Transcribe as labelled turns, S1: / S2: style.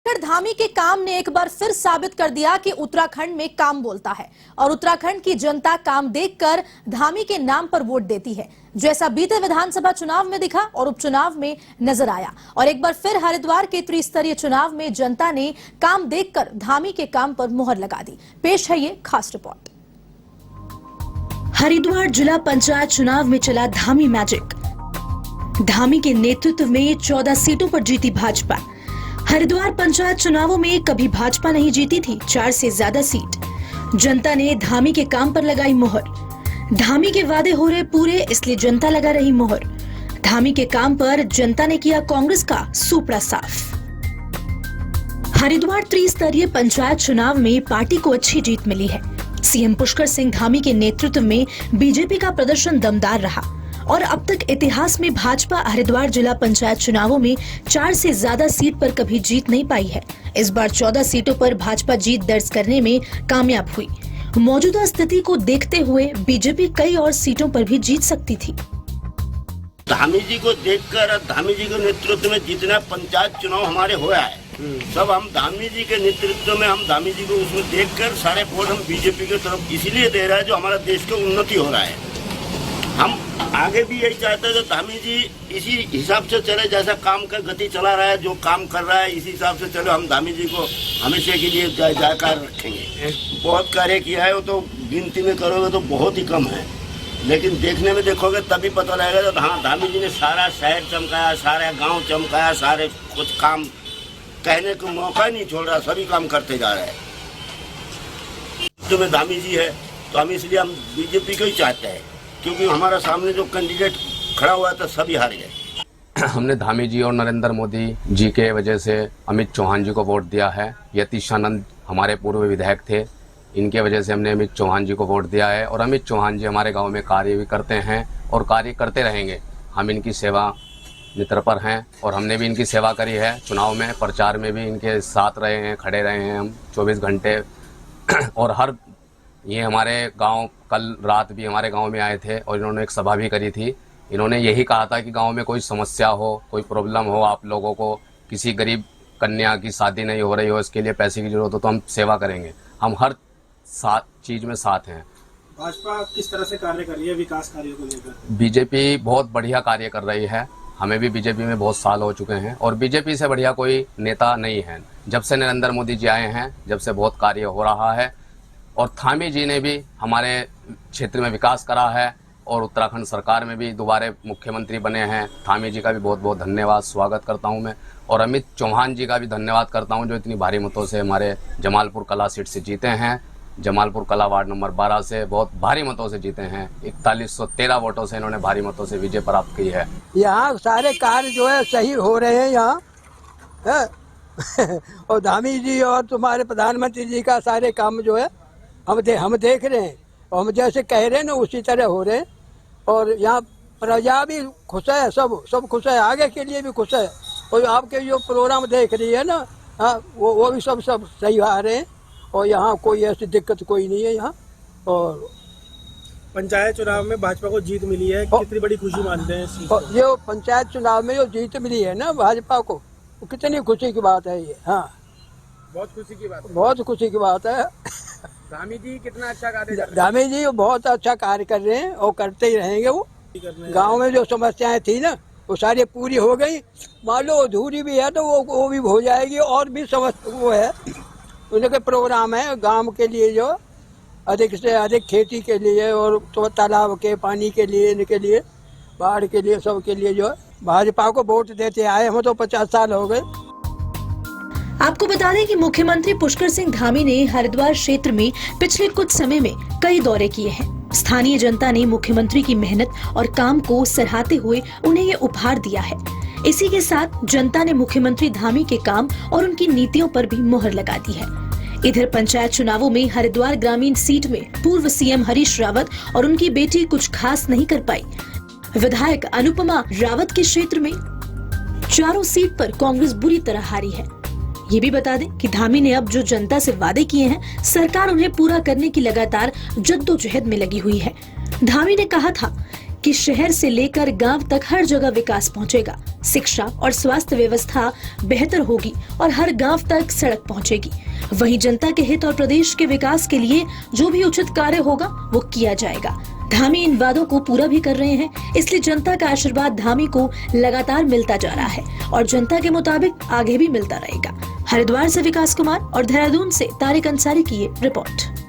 S1: छत्तीसगढ़ धामी के काम ने एक बार फिर साबित कर दिया कि उत्तराखंड में काम बोलता है और उत्तराखंड की जनता काम देखकर धामी के नाम पर वोट देती है, जैसा बीते विधानसभा चुनाव में दिखा और उपचुनाव में नजर आया। और एक बार फिर हरिद्वार के त्रिस्तरीय चुनाव में जनता ने काम देखकर धामी के काम पर मुहर लगा दी। पेश है ये खास रिपोर्ट। हरिद्वार जिला पंचायत चुनाव में चला धामी मैजिक। धामी के नेतृत्व में 14 सीटों पर जीती भाजपा। हरिद्वार पंचायत चुनावों में कभी भाजपा नहीं जीती थी 4 से ज्यादा सीट। जनता ने धामी के काम पर लगाई मुहर। धामी के वादे हो रहे पूरे, इसलिए जनता लगा रही मुहर। धामी के काम पर जनता ने किया कांग्रेस का सुपड़ा साफ। हरिद्वार त्रिस्तरीय पंचायत चुनाव में पार्टी को अच्छी जीत मिली है। सीएम पुष्कर सिंह धामी के नेतृत्व में बीजेपी का प्रदर्शन दमदार रहा और अब तक इतिहास में भाजपा हरिद्वार जिला पंचायत चुनावों में 4 से ज्यादा सीट पर कभी जीत नहीं पाई है। इस बार 14 सीटों पर भाजपा जीत दर्ज करने में कामयाब हुई। मौजूदा स्थिति को देखते हुए बीजेपी कई और सीटों पर भी जीत सकती थी।
S2: धामी जी को देखकर, धामी जी के नेतृत्व में जितना पंचायत चुनाव हमारे हुआ है, सब हम धामी जी के नेतृत्व में, हम धामी जी को उसमें देखकर सारे वोट हम बीजेपी के तरफ इसलिए दे रहे हैं जो हमारा देश की उन्नति हो रहा है। हम आगे भी यही चाहते हैं कि धामी जी इसी हिसाब से चले, जैसा काम का गति चला रहा है, जो काम कर रहा है इसी हिसाब से चलो। हम धामी जी को हमेशा के लिए जायकार रखेंगे। बहुत कार्य किया है, वो तो गिनती में करोगे तो बहुत ही कम है, लेकिन देखने में देखोगे तभी पता लगेगा। तो हाँ, धामी जी ने सारा शहर चमकाया, सारे गाँव चमकाया, सारे कुछ काम कहने को मौका नहीं छोड़ रहा, सभी काम करते जा रहे हैं। जो में धामी जी है तो हम इसलिए हम बीजेपी को ही चाहते हैं, क्योंकि हमारा सामने जो कैंडिडेट खड़ा हुआ था सभी हार गए।
S3: हमने धामी जी और नरेंद्र मोदी जी के वजह से अमित चौहान जी को वोट दिया है। यतीशानंद हमारे पूर्व विधायक थे, इनके वजह से हमने अमित चौहान जी को वोट दिया है। और अमित चौहान जी हमारे गांव में कार्य भी करते हैं और कार्य करते रहेंगे। हम इनकी सेवा नितरपर हैं और हमने भी इनकी सेवा करी है। चुनाव में, प्रचार में भी इनके साथ रहे हैं, खड़े रहे हैं हम 24 घंटे। और ये हमारे गांव कल रात भी हमारे गांव में आए थे और इन्होंने एक सभा भी करी थी। इन्होंने यही कहा था कि गांव में कोई समस्या हो, कोई प्रॉब्लम हो, आप लोगों को किसी गरीब कन्या की शादी नहीं हो रही हो, इसके लिए पैसे की जरूरत हो तो हम सेवा करेंगे। हम हर चीज़ में साथ हैं।
S4: भाजपा किस तरह से कार्य कर रही है विकास कार्यों को लेकर?
S3: बीजेपी बहुत बढ़िया कार्य कर रही है। हमें भी बीजेपी में बहुत साल हो चुके हैं और बीजेपी से बढ़िया कोई नेता नहीं है। जब से नरेंद्र मोदी जी आए हैं, जब से बहुत कार्य हो रहा है। और धामी जी ने भी हमारे क्षेत्र में विकास करा है और उत्तराखंड सरकार में भी दोबारा मुख्यमंत्री बने हैं। धामी जी का भी बहुत बहुत धन्यवाद, स्वागत करता हूं मैं। और अमित चौहान जी का भी धन्यवाद करता हूं, जो इतनी भारी मतों से हमारे जमालपुर कला सीट से जीते हैं। जमालपुर कला वार्ड नंबर 12 से बहुत भारी मतों से जीते हैं। 4113 वोटों से इन्होंने भारी मतों से विजय प्राप्त की है।
S5: यहाँ सारे कार्य जो है सही हो रहे हैं यहाँ और धामी जी और तुम्हारे प्रधानमंत्री जी का सारे काम जो है हम देख रहे हैं और हम जैसे कह रहे हैं ना उसी तरह हो रहे हैं। और यहाँ प्रजा भी खुश है, सब खुश है, आगे के लिए भी खुश है। और आपके जो प्रोग्राम देख रही है ना, हाँ, वो भी सब सही आ रहे हैं और यहाँ कोई ऐसी दिक्कत कोई नहीं है यहाँ। और
S4: पंचायत चुनाव में भाजपा को जीत मिली है, कितनी बड़ी खुशी मानते हैं?
S5: जो पंचायत चुनाव में जो जीत मिली है ना भाजपा को, वो कितनी खुशी की बात है ये। हाँ,
S4: बहुत खुशी की बात है।
S5: बहुत खुशी की बात है।
S4: धामी जी कितना अच्छा कार्य कर रहे हैं?
S5: धामी जी बहुत अच्छा कार्य कर रहे हैं और करते ही रहेंगे। वो गांव में जो समस्याएं थी ना वो सारी पूरी हो गई। मान लो अधूरी भी है तो वो भी हो जाएगी। और भी वो है, उनके प्रोग्राम है गांव के लिए, जो अधिक से अधिक खेती के लिए और तो तालाब के पानी के लिए, इनके लिए, बाढ़ के लिए, सबके लिए जो है भाजपा को वोट देते आए हम तो 50 साल हो गए।
S1: आपको बता दें कि मुख्यमंत्री पुष्कर सिंह धामी ने हरिद्वार क्षेत्र में पिछले कुछ समय में कई दौरे किए हैं। स्थानीय जनता ने मुख्यमंत्री की मेहनत और काम को सराहते हुए उन्हें ये उपहार दिया है। इसी के साथ जनता ने मुख्यमंत्री धामी के काम और उनकी नीतियों पर भी मुहर लगा दी है। इधर पंचायत चुनावों में हरिद्वार ग्रामीण सीट में पूर्व सीएम हरीश रावत और उनकी बेटी कुछ खास नहीं कर पाई। विधायक अनुपमा रावत के क्षेत्र में चारों सीट पर कांग्रेस बुरी तरह हारी है। ये भी बता दें कि धामी ने अब जो जनता से वादे किए हैं, सरकार उन्हें पूरा करने की लगातार जद्दोजहद में लगी हुई है। धामी ने कहा था कि शहर से लेकर गांव तक हर जगह विकास पहुंचेगा, शिक्षा और स्वास्थ्य व्यवस्था बेहतर होगी और हर गांव तक सड़क पहुंचेगी। वहीं जनता के हित और प्रदेश के विकास के लिए जो भी उचित कार्य होगा वो किया जाएगा। धामी इन वादों को पूरा भी कर रहे हैं, इसलिए जनता का आशीर्वाद धामी को लगातार मिलता जा रहा है और जनता के मुताबिक आगे भी मिलता रहेगा। हरिद्वार से विकास कुमार और देहरादून से तारिक अंसारी की ये रिपोर्ट।